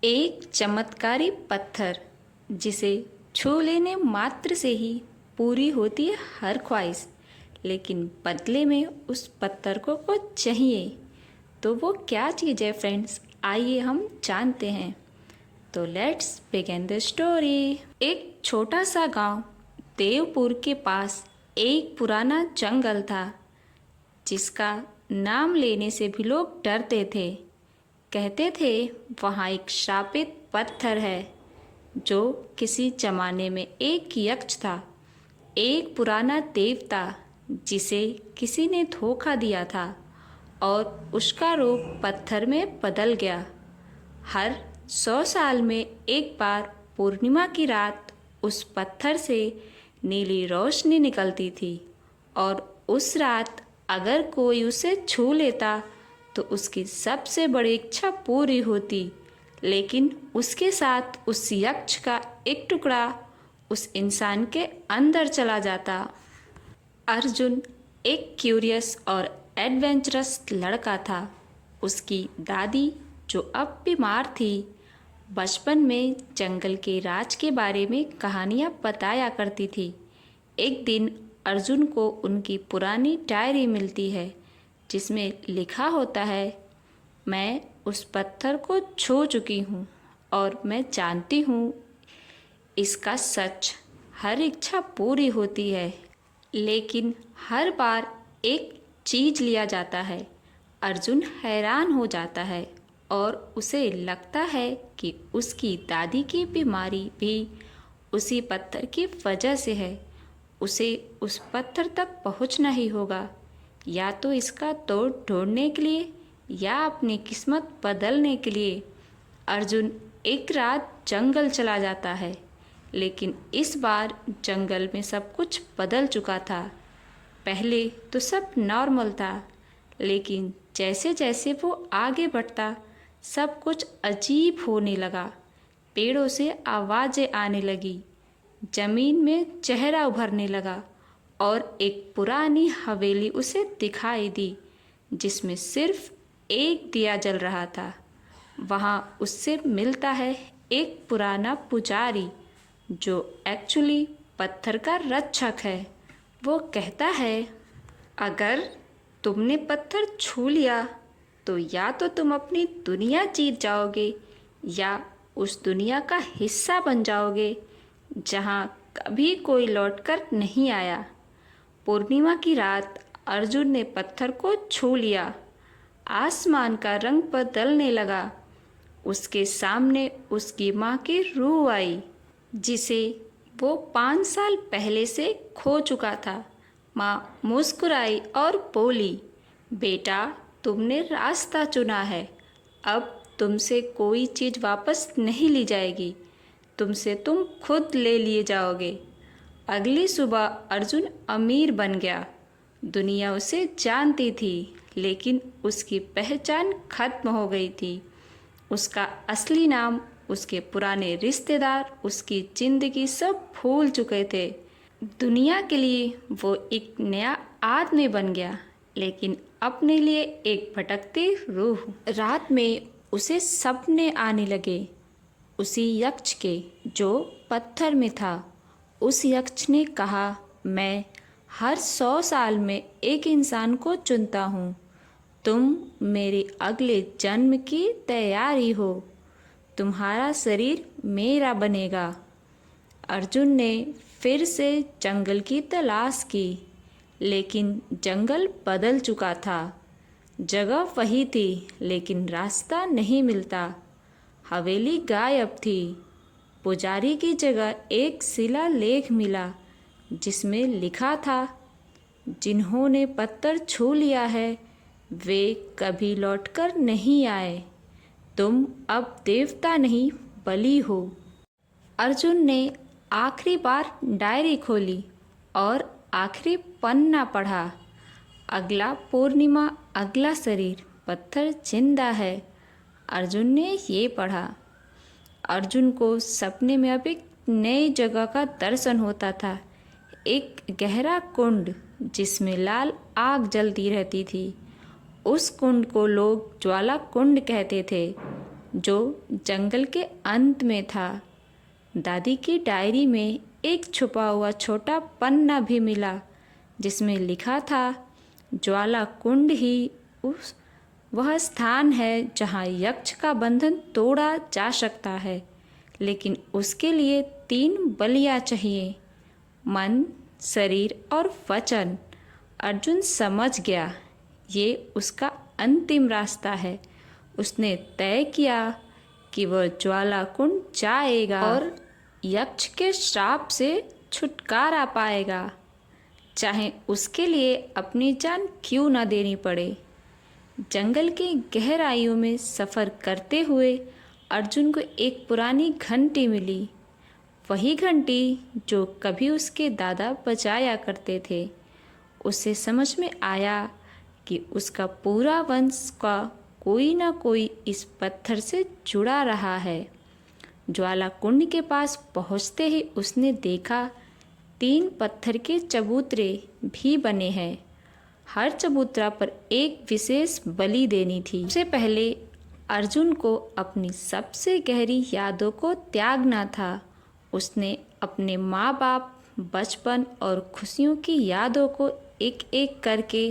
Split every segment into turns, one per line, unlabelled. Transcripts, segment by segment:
एक चमत्कारी पत्थर जिसे छू लेने मात्र से ही पूरी होती है हर ख्वाहिश, लेकिन बदले में उस पत्थर को कुछ चाहिए। तो वो क्या चीज़ है फ्रेंड्स, आइए हम जानते हैं। तो लेट्स बिगिन द स्टोरी। एक छोटा सा गांव देवपुर के पास एक पुराना जंगल था जिसका नाम लेने से भी लोग डरते थे। कहते थे वहाँ एक श्रापित पत्थर है जो किसी जमाने में एक यक्ष था, एक पुराना देवता जिसे किसी ने धोखा दिया था और उसका रूप पत्थर में बदल गया। हर 100 साल में एक बार पूर्णिमा की रात उस पत्थर से नीली रोशनी निकलती थी और उस रात अगर कोई उसे छू लेता तो उसकी सबसे बड़ी इच्छा पूरी होती, लेकिन उसके साथ उस यक्ष का एक टुकड़ा उस इंसान के अंदर चला जाता। अर्जुन एक क्यूरियस और एडवेंचरस लड़का था। उसकी दादी जो अब बीमार थी, बचपन में जंगल के राज के बारे में कहानियाँ बताया करती थी। एक दिन अर्जुन को उनकी पुरानी डायरी मिलती है जिसमें लिखा होता है, मैं उस पत्थर को छू चुकी हूँ और मैं जानती हूँ इसका सच, हर इच्छा पूरी होती है, लेकिन हर बार एक चीज़ लिया जाता है। अर्जुन हैरान हो जाता है और उसे लगता है कि उसकी दादी की बीमारी भी उसी पत्थर की वजह से है। उसे उस पत्थर तक पहुंचना ही होगा, या तो इसका तोड़ ढूंढने के लिए या अपनी किस्मत बदलने के लिए। अर्जुन एक रात जंगल चला जाता है, लेकिन इस बार जंगल में सब कुछ बदल चुका था। पहले तो सब नॉर्मल था, लेकिन जैसे जैसे वो आगे बढ़ता सब कुछ अजीब होने लगा। पेड़ों से आवाज़ें आने लगी, जमीन में चेहरा उभरने लगा और एक पुरानी हवेली उसे दिखाई दी जिसमें सिर्फ एक दिया जल रहा था। वहाँ उससे मिलता है एक पुराना पुजारी जो एक्चुअली पत्थर का रक्षक है। वो कहता है, अगर तुमने पत्थर छू लिया तो या तो तुम अपनी दुनिया जीत जाओगे या उस दुनिया का हिस्सा बन जाओगे जहाँ कभी कोई लौटकर नहीं आया। पूर्णिमा की रात अर्जुन ने पत्थर को छू लिया। आसमान का रंग बदलने लगा। उसके सामने उसकी माँ की रूह आई जिसे वो 5 साल पहले से खो चुका था। माँ मुस्कुराई और बोली, बेटा तुमने रास्ता चुना है, अब तुमसे कोई चीज़ वापस नहीं ली जाएगी, तुमसे तुम खुद ले लिए जाओगे। अगली सुबह अर्जुन अमीर बन गया। दुनिया उसे जानती थी, लेकिन उसकी पहचान खत्म हो गई थी। उसका असली नाम, उसके पुराने रिश्तेदार, उसकी जिंदगी सब भूल चुके थे। दुनिया के लिए वो एक नया आदमी बन गया, लेकिन अपने लिए एक भटकती रूह। रात में उसे सपने आने लगे उसी यक्ष के जो पत्थर में था। उस यक्ष ने कहा, मैं हर 100 साल में एक इंसान को चुनता हूँ, तुम मेरे अगले जन्म की तैयारी हो, तुम्हारा शरीर मेरा बनेगा। अर्जुन ने फिर से जंगल की तलाश की, लेकिन जंगल बदल चुका था। जगह वही थी, लेकिन रास्ता नहीं मिलता। हवेली गायब थी। पुजारी की जगह एक शिलालेख मिला जिसमें लिखा था, जिन्होंने पत्थर छू लिया है वे कभी लौटकर नहीं आए, तुम अब देवता नहीं बलि हो। अर्जुन ने आखिरी बार डायरी खोली और आखिरी पन्ना पढ़ा। अगला पूर्णिमा, अगला शरीर, पत्थर जिंदा है। अर्जुन ने ये पढ़ा। अर्जुन को सपने में अब एक नई जगह का दर्शन होता था। एक गहरा कुंड जिसमें लाल आग जलती रहती थी। उस कुंड को लोग ज्वाला कुंड कहते थे। जो जंगल के अंत में था। दादी की डायरी में एक छुपा हुआ छोटा पन्ना भी मिला जिसमें लिखा था, ज्वाला कुंड ही वह स्थान है जहाँ यक्ष का बंधन तोड़ा जा सकता है, लेकिन उसके लिए 3 बलियाँ चाहिए, मन, शरीर और वचन। अर्जुन समझ गया ये उसका अंतिम रास्ता है। उसने तय किया कि वह ज्वाला कुंड जाएगा और यक्ष के श्राप से छुटकारा पाएगा, चाहे उसके लिए अपनी जान क्यों न देनी पड़े। जंगल की गहराइयों में सफ़र करते हुए अर्जुन को एक पुरानी घंटी मिली, वही घंटी जो कभी उसके दादा बजाया करते थे। उसे समझ में आया कि उसका पूरा वंश का कोई ना कोई इस पत्थर से जुड़ा रहा है। ज्वाला कुंड के पास पहुंचते ही उसने देखा 3 पत्थर के चबूतरे भी बने हैं। हर चबूतरा पर एक विशेष बलि देनी थी। सबसे पहले अर्जुन को अपनी सबसे गहरी यादों को त्यागना था। उसने अपने माँ बाप, बचपन और खुशियों की यादों को एक एक करके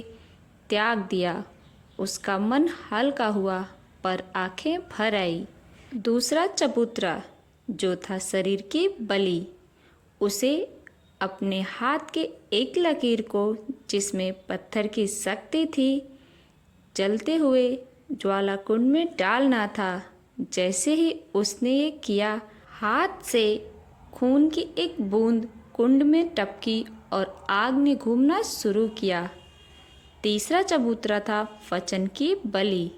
त्याग दिया। उसका मन हल्का हुआ पर आंखें भर आई। दूसरा चबूतरा जो था शरीर की बलि, उसे अपने हाथ के एक लकीर को जिसमें पत्थर की शक्ति थी जलते हुए ज्वाला कुंड में डालना था। जैसे ही उसने ये किया, हाथ से खून की एक बूंद कुंड में टपकी और आग ने घूमना शुरू किया। तीसरा चबूतरा था वचन की बलि।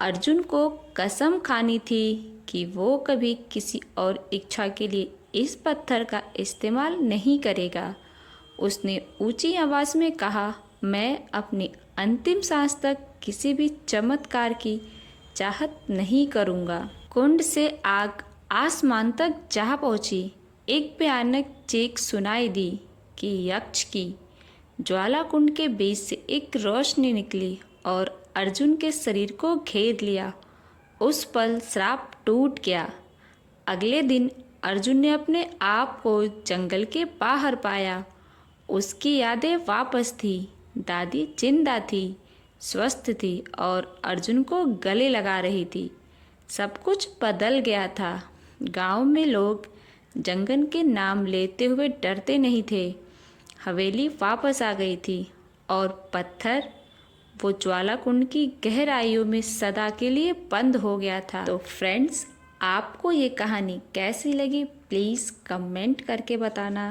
अर्जुन को कसम खानी थी कि वो कभी किसी और इच्छा के लिए इस पत्थर का इस्तेमाल नहीं करेगा। उसने ऊंची आवाज़ में कहा, मैं अपनी अंतिम सांस तक किसी भी चमत्कार की चाहत नहीं करूँगा। कुंड से आग आसमान तक जा पहुँची। एक भयानक चीख सुनाई दी कि यक्ष की। ज्वाला कुंड के बीच से एक रोशनी निकली और अर्जुन के शरीर को घेर लिया। उस पल श्राप टूट गया। अगले दिन अर्जुन ने अपने आप को जंगल के बाहर पाया। उसकी यादें वापस थी। दादी जिंदा थी, स्वस्थ थी और अर्जुन को गले लगा रही थी। सब कुछ बदल गया था। गांव में लोग जंगल के नाम लेते हुए डरते नहीं थे। हवेली वापस आ गई थी और पत्थर वो ज्वाला कुंड की गहराइयों में सदा के लिए बंद हो गया था। तो फ्रेंड्स, आपको ये कहानी कैसी लगी प्लीज़ कमेंट करके बताना।